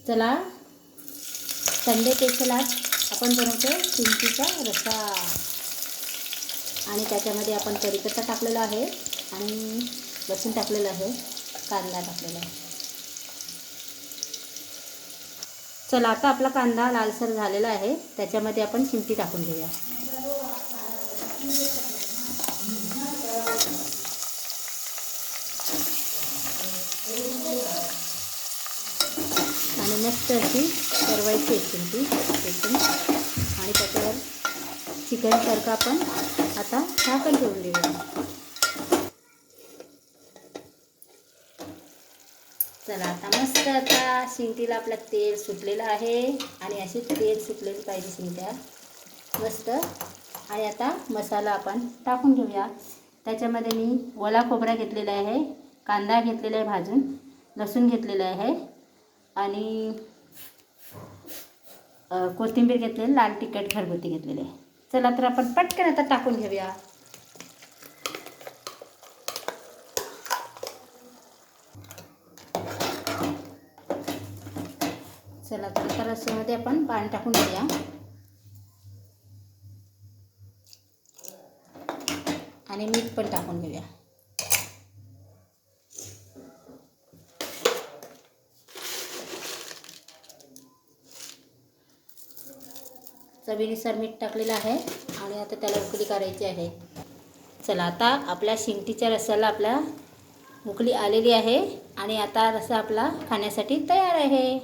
चला, Sunday special आज आपण बनवतो चिंचेचा रस्सा. आणि त्याच्यामध्ये आपण कढीपत्ता टाकलेला आहे आणि लसूण टाकलेलं आहे, कांदा टाकलेला आहे. चला, आता आपला कांदा लालसर झालेला आहे, त्याच्यामध्ये आपण चिंची टाकून घेऊया. आणि मस्त अशी करवायची चिंची एकदम. आणि त्याच्यावर चिकनसारखं आपण आता झाकण ठेवून देऊया. चला, आता मस्त आता शिंगटीला आपलं तेल सुटलेलं आहे आणि अशी तेल सुटलेली पाहिजे शिंगट्या मस्त. आणि आता मसाला आपण टाकून घेऊया. त्याच्यामध्ये मी ओला खोबरा घेतलेला आहे, कांदा घेतलेला आहे भाजून, लसूण घेतलेलं आहे आणि कोथिंबीर घेतलेली, लाल तिखट घरगुती घेतलेले आहे. चला, तर आपण पटकन आता टाकून घेऊया. चला, तर रस्स्यामध्ये आपण पाणी टाकून घेऊया. आणि मीठ पण टाकून घेऊया. चवीनुसार मीठ टाकलेलं आहे आणि आता त्याला उकळी करायची आहे. चला, आता आपल्या शिंगटीच्या रस्स्याला आपला उकळी आलेली आहे आणि आता रस्सा आपला खाण्यासाठी तयार आहे.